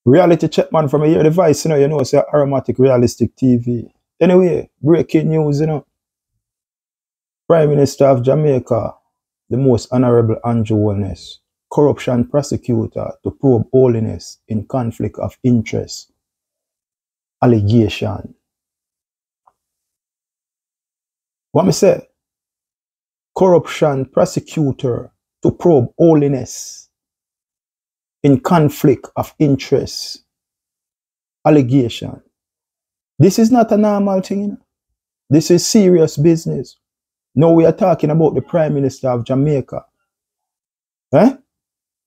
Reality check, man, from a year device, you know, it's a aromatic realistic TV. Anyway, breaking news, Prime Minister of Jamaica, the most honorable Andrew Holness, corruption prosecutor to probe holiness in conflict of interest, allegation. What me say? Corruption prosecutor to probe holiness in conflict of interest, allegation. This is not a normal thing. This is serious business. Now we are talking about the Prime Minister of Jamaica.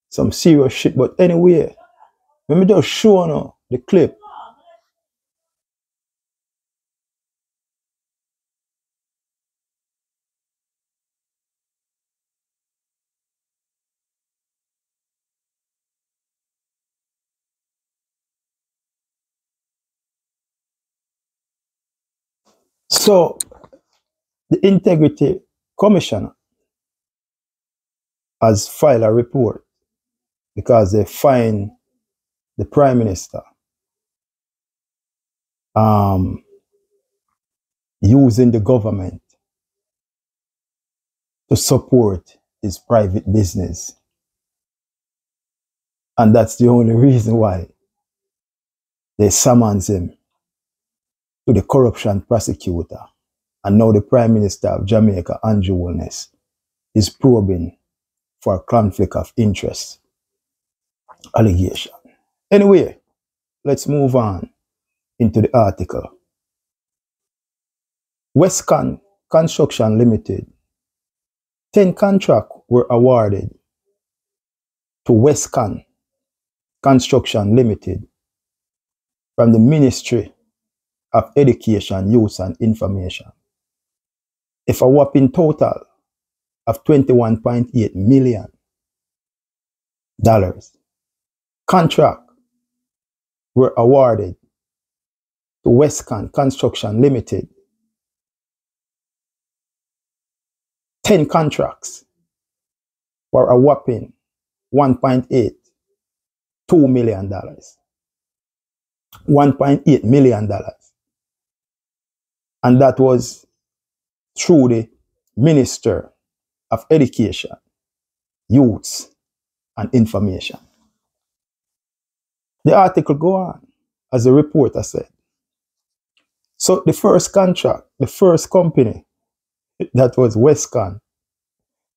Some serious shit. But anyway, let me just show you the clip. So, the Integrity Commissioner has filed a report because they find the Prime Minister using the government to support his private business. And that's the only reason why they summons him to the corruption prosecutor. And now the Prime Minister of Jamaica, Andrew Holness, is probing for conflict of interest allegation. Anyway, let's move on into the article. Westcon Construction Limited. 10 contracts were awarded to Westcon Construction Limited from the Ministry of Education, Youth and Information. If a whopping total of $21.8 million. Contracts were awarded to Westcon Construction Limited. 10 contracts for a whopping $1.82 million. $1.8 million. And that was through the Minister of Education, Youth and Information. The article go on, as the reporter said. So the first contract, the first company, that was Westcon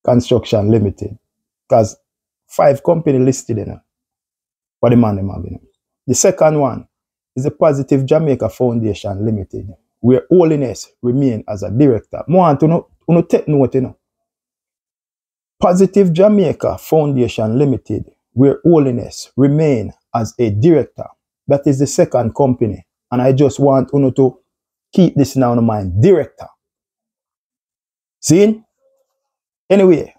Construction Limited, because 5 companies listed in it. What the man them having. The second one is the Positive Jamaica Foundation Limited, where Holiness remain as a director. I want to take note, Positive Jamaica Foundation Limited, where Holiness remain as a director. That is the second company. And I just want to keep this now in mind. Director. See? Anyway,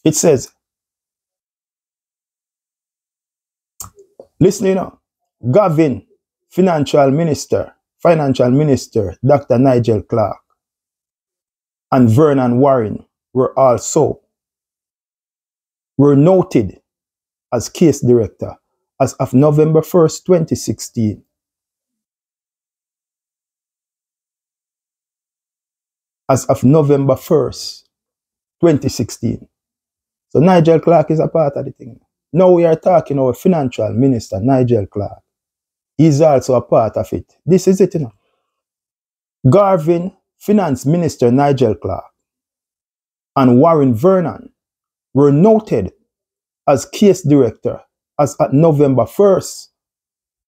it says, listen, Gavin, Financial Minister, Dr. Nigel Clark, and Vernon Warren were noted as case director as of November 1st, 2016. As of November 1st, 2016. So Nigel Clark is a part of the thing. Now we are talking about Financial Minister Nigel Clark. He's also a part of it. This is it, Garvin, Finance Minister Nigel Clark, and Warren Vernon were noted as case director as at November 1st,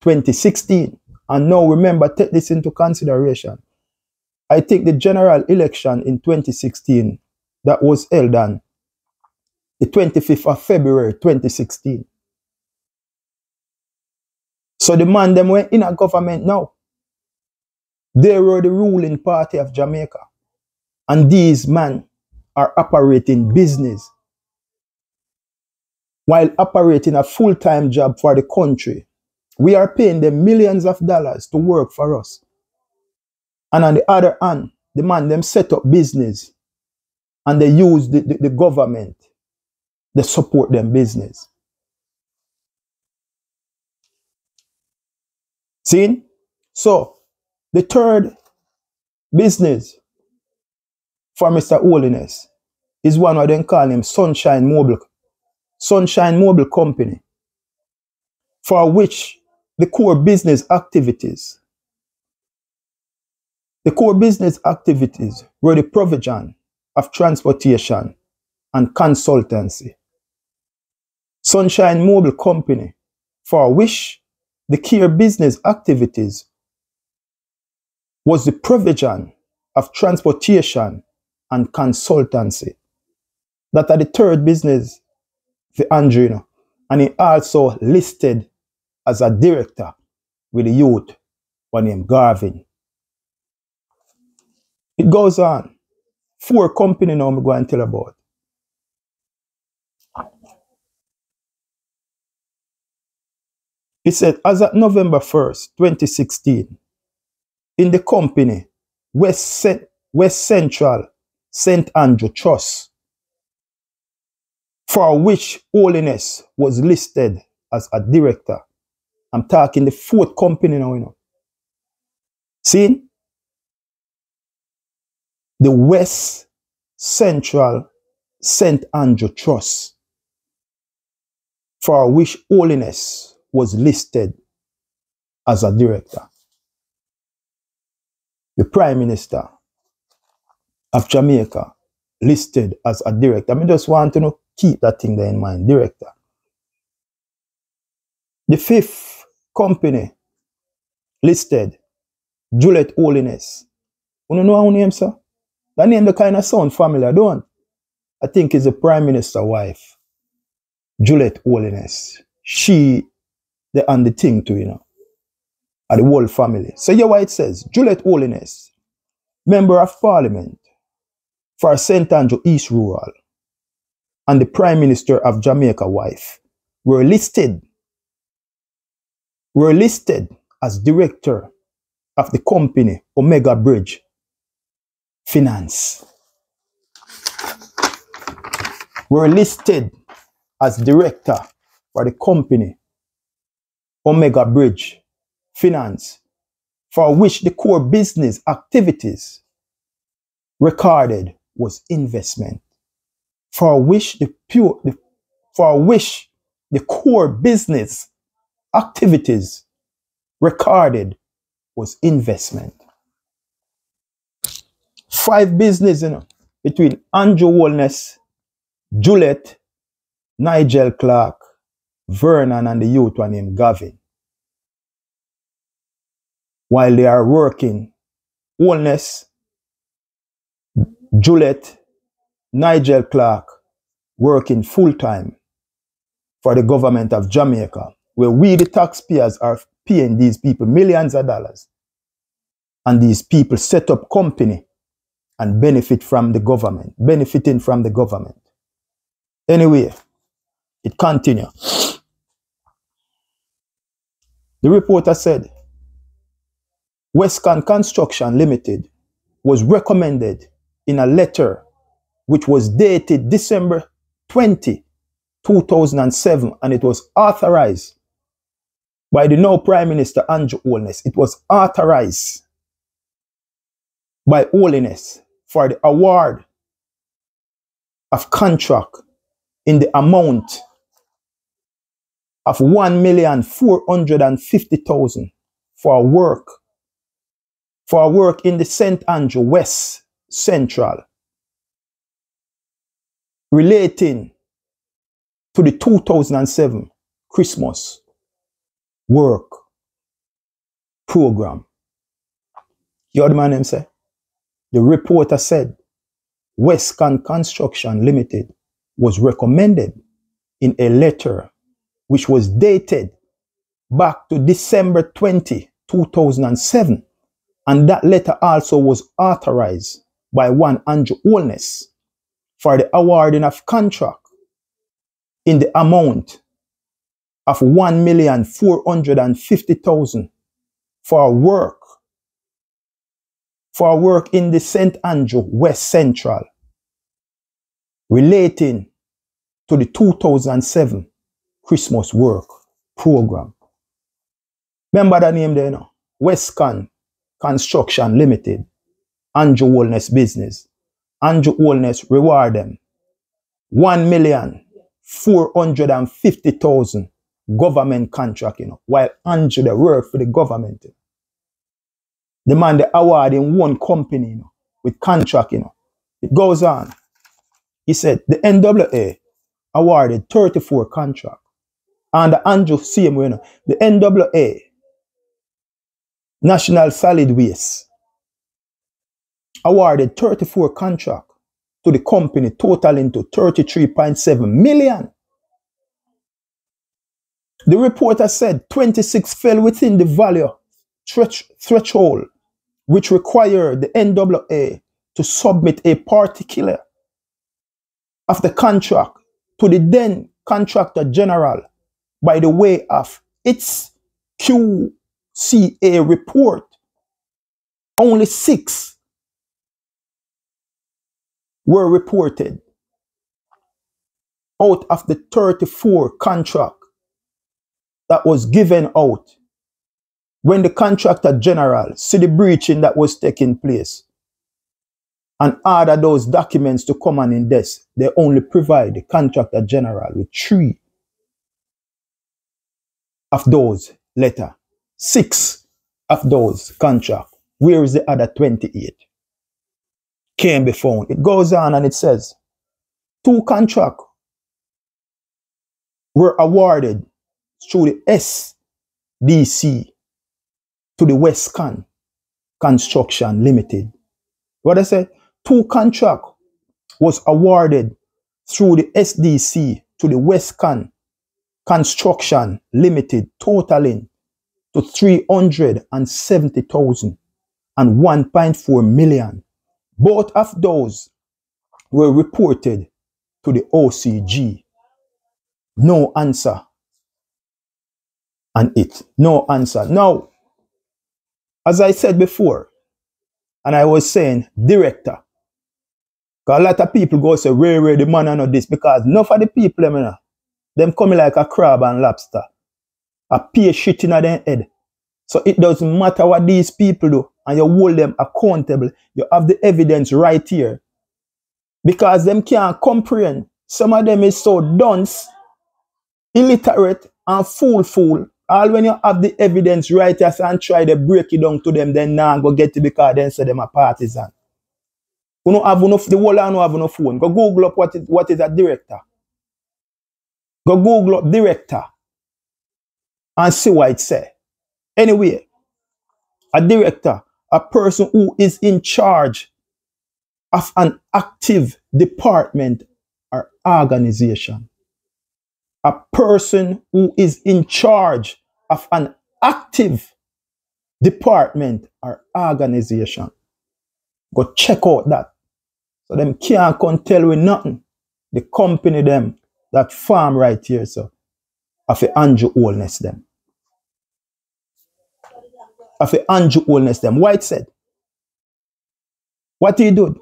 2016. And now remember, take this into consideration. I think the general election in 2016 that was held on the 25th of February 2016. So the man them were in a government now. They were the ruling party of Jamaica. And these men are operating business while operating a full-time job for the country. We are paying them millions of dollars to work for us. And on the other hand, the man them set up business and they use the government. They support them business. See? So, the third business for Mr. Holiness is one of them call him Sunshine Mobile Company, for which the core business activities were the provision of transportation and consultancy. Sunshine Mobile Company, for which the key business activities was the provision of transportation and consultancy. That are the third business for Andrew, and he also listed as a director with the youth one named Garvin. It goes on. 4 companies now I'm going to tell about. It said, as of November 1st, 2016, in the company West Central St. Andrew Trust, for which Holiness was listed as a director. I'm talking the 4th company now, you know. See? The West Central St. Andrew Trust, for which Holiness was listed as a director. The Prime Minister of Jamaica listed as a director. I just want to keep that thing there in mind, director. The 5th company listed, Juliet Holiness. You know her name, sir? That name the kind of sound familiar, don't? I think it's the Prime Minister's wife, Juliet Holiness. She, the and the thing too, you know, of the whole family. So here what it says, Juliet Holiness, Member of Parliament for St. Andrew East Rural, and the Prime Minister of Jamaica wife were listed as director of the company Omega Bridge Finance. Were listed as director for the company Omega Bridge Finance, for which the core business activities recorded was investment. For which the core business activities recorded was investment. 5 business, you know, between Andrew Holness, Juliet, Nigel Clark, Vernon, and the youth one named Gavin. While they are working, Holness, Juliet, Nigel Clark working full-time for the government of Jamaica, where we the taxpayers are paying these people millions of dollars. And these people set up company and benefiting from the government. Anyway, it continues. The reporter said, Westcon Construction Limited was recommended in a letter which was dated December 20, 2007, and it was authorized by the now Prime Minister Andrew Holness. It was authorized by Holiness for the award of contract in the amount of $1,450,000 for work in the St. Andrew West Central relating to the 2007 Christmas work program. You heard the man him say? The reporter said Westcon Construction Limited was recommended in a letter which was dated back to December 20, 2007. And that letter also was authorized by one Andrew Holness for the awarding of contract in the amount of $1,450,000 for work in the St. Andrew West Central relating to the 2007 Christmas work program. Remember the name there, you know? Westcan Construction Limited. Andrew Holness business. Andrew Holness reward them 1,450,000 government contract, you know, while Andrew they work for the government. The man they award in one company, you know, with contract, you know. It goes on. He said the NWA awarded 34 contract. And the Andrew same way, you know, the NWA, National Solid Waste, awarded 34 contract to the company, totaling to 33.7 million. The reporter said 26 fell within the value threshold, which required the NWA to submit a particular of the contract to the then contractor general by the way of its QCA report. Only 6 were reported out of the 34 contract that was given out when the contractor general see the breaching that was taking place and order those documents to come on in this. They only provide the contractor general with 3 of those letters. 6 of those contract. Where is the other 28? Can't be found. It goes on and it says 2 contracts were awarded through the SDC to the Westcan Construction Limited. What I said? 2 contracts was awarded through the SDC to the Westcan Construction Limited, totaling to 370,000 and 1.4 million. Both of those were reported to the OCG. No answer on it. No answer. Now, as I said before, and I was saying, director, because a lot of people go say, where the man know this, because enough of the people, them coming like a crab and lobster. A pay shit in their head. So it doesn't matter what these people do, and you hold them accountable. You have the evidence right here. Because them can't comprehend. Some of them is so dunce, illiterate, and fool. All when you have the evidence right here and try to break it down to them, then now go get it because then say them a partisan. You don't have enough, the whole don't have enough phone. Go Google up what is a director. Go Google up director and see what it say. Anyway, a director, a person who is in charge of an active department or organization. A person who is in charge of an active department or organization. Go check out that. So them can't come tell we nothing. The company them that farm right here, so of a Andrew Holness them. Of a Andrew Holness them. White said, what he did?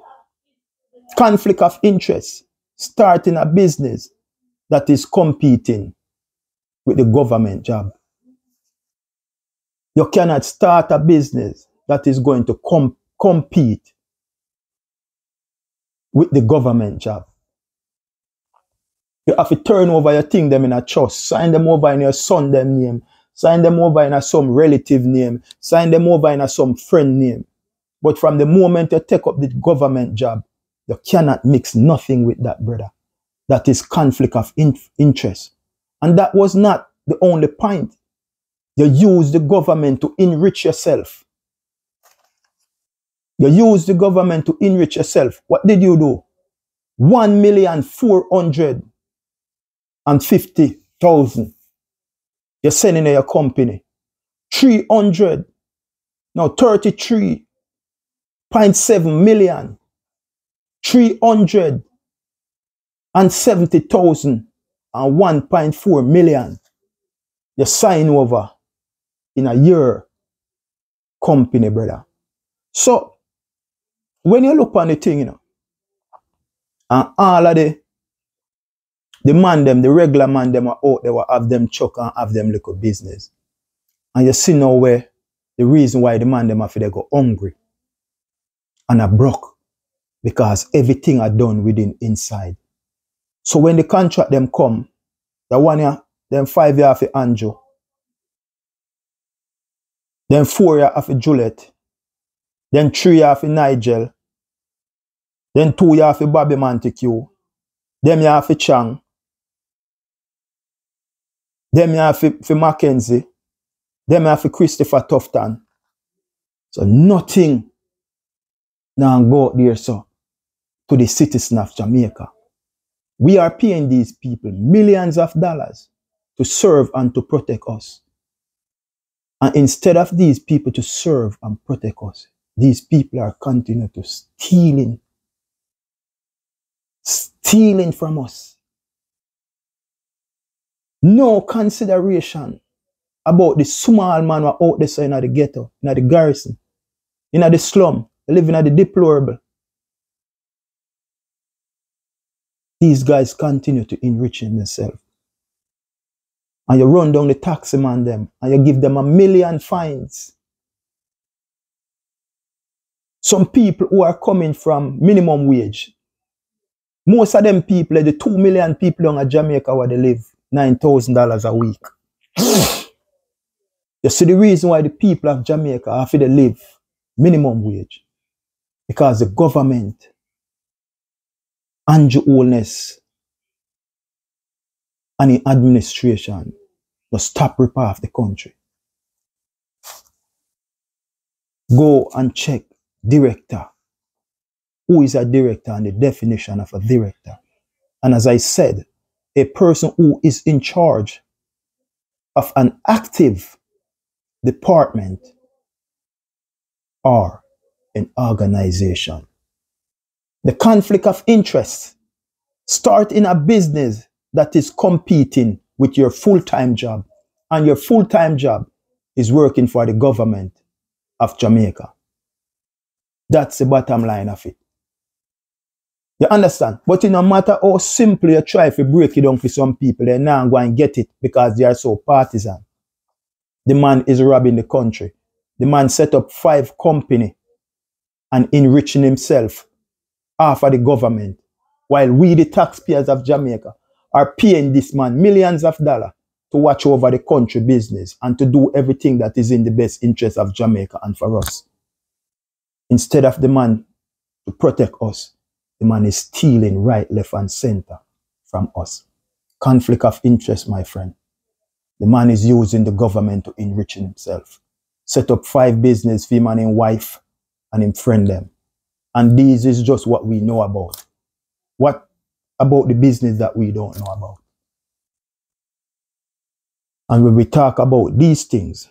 Conflict of interest. Starting a business that is competing with the government job. You cannot start a business that is going to compete with the government job. You have to turn over your thing them in a trust, sign them over in your son them name, sign them over in a some relative name, sign them over in a some friend name. But from the moment you take up the government job, you cannot mix nothing with that, brother. That is conflict of interest. And that was not the only point. You use the government to enrich yourself. You use the government to enrich yourself. What did you do? 1,450,000. You're sending in your company. 300. Now 33.7 million. 370,000 and 1.4 million. You sign over in a year company, brother. So when you look on the thing, and all of the man them, the regular man them are out, they will have them chuck and have them little business. And you see now where the reason why the man them have to go hungry and are broke, because everything are done within inside. So when the contract them come, the 1 year, then 5 year for Andrew, then 4 year for Juliet, then 3 year for Nigel, then 2 year for Bobby Montague, them year for Chang, them year for Mackenzie, them year for Christopher Tufton. So nothing now go out there so to the citizen of Jamaica. We are paying these people millions of dollars to serve and to protect us. And instead of these people to serve and protect us, these people are continuing to stealing from us. No consideration about the small man who are out there in the ghetto, in the garrison, in the slum, living at the deplorable. These guys continue to enrich themselves. And you run down the taxi man them, and you give them 1 million fines. Some people who are coming from minimum wage, most of them people, the 2 million people in Jamaica where they live, $9,000 a week. You see the reason why the people of Jamaica have to live minimum wage? Because the government, Andrew Holness, and the administration will stop rip off the country. Go and check director. Who is a director and the definition of a director? And as I said, a person who is in charge of an active department or an organization. The conflict of interest start in a business that is competing with your full-time job, and your full-time job is working for the government of Jamaica. That's the bottom line of it. You understand? But no matter how simple you try to break it down for some people, they're not going to get it because they are so partisan. The man is robbing the country. The man set up 5 companies and enriching himself off of the government, while we, the taxpayers of Jamaica, are paying this man millions of dollars to watch over the country business and to do everything that is in the best interest of Jamaica and for us. Instead of the man to protect us, the man is stealing right, left, and center from us. Conflict of interest, my friend. The man is using the government to enrich himself. Set up 5 business for him and his wife and him friend them. And this is just what we know about. What about the business that we don't know about? And when we talk about these things,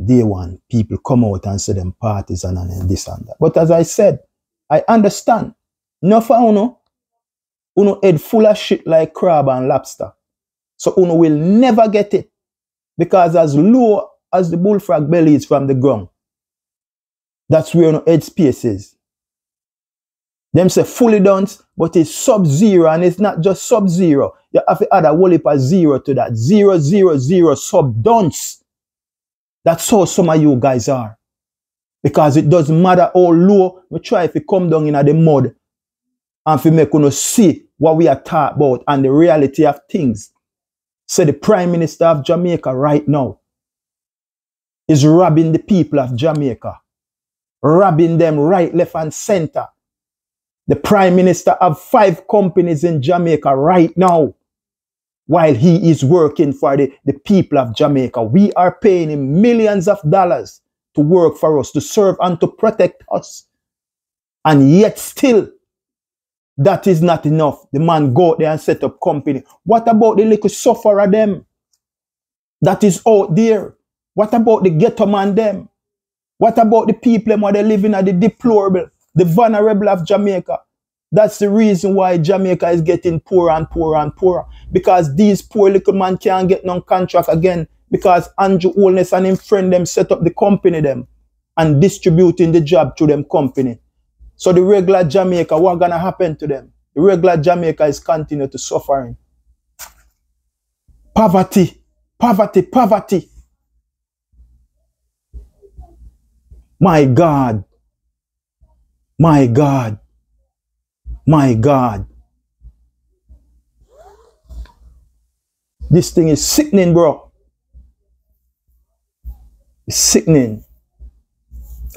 day one, people come out and say them partisan and this and that. But as I said, I understand. No for uno head full of shit like crab and lobster. So uno will never get it. Because as low as the bullfrog belly is from the ground, that's where uno head space is. Them say fully dunce, but it's sub-zero, and it's not just sub-zero. You have to add a whole heap of 0 to that. 0, 0, 0 sub-dunce. That's how some of you guys are. Because it doesn't matter how low we try if we come down in the mud and if we make you see what we are talking about and the reality of things. So the Prime Minister of Jamaica right now is robbing the people of Jamaica. Robbing them right, left, and center. The Prime Minister of 5 companies in Jamaica right now, while he is working for the people of Jamaica. We are paying him millions of dollars to work for us, to serve and to protect us. And yet still, that is not enough. The man go out there and set up company. What about the little sufferer them that is out there? What about the ghetto man them? What about the people who are living at the deplorable, the vulnerable of Jamaica? That's the reason why Jamaica is getting poorer and poorer and poorer. Because these poor little man can't get no contract again. Because Andrew Holness and his friend them set up the company them and distributing the job to them company. So the regular Jamaica, what gonna happen to them? The regular Jamaica is continue to suffering. Poverty, poverty, poverty. My God. My God. My God. This thing is sickening, bro. It's sickening.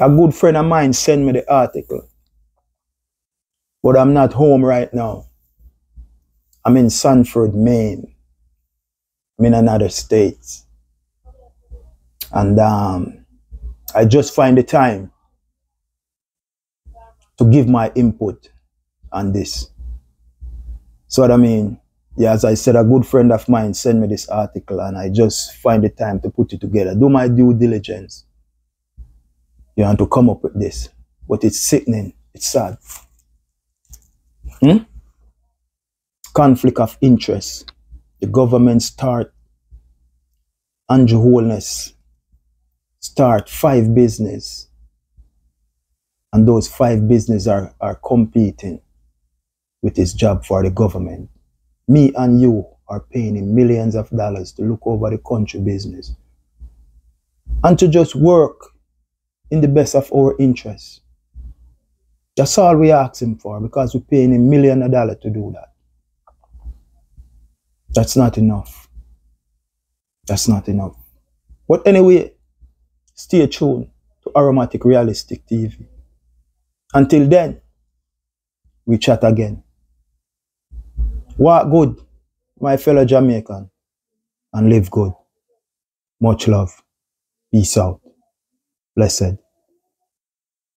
A good friend of mine sent me the article. But I'm not home right now. I'm in Sanford, Maine. I'm in another state. And I just find the time to give my input on this. So what I mean, yeah, as I said, a good friend of mine sent me this article and I just find the time to put it together. Do my due diligence. You know, to come up with this. But it's sickening. It's sad. Conflict of interest. The government start, Andrew Holness start 5 business. And those 5 business are competing with his job for the government. Me and you are paying him millions of dollars to look over the country business. And to just work in the best of our interests. That's all we ask him for, because we're paying him millions of dollars to do that. That's not enough. That's not enough. But anyway, stay tuned to Aromatic Realistic TV. Until then, we chat again. Walk good, my fellow Jamaican, and live good. Much love. Peace out. Blessed.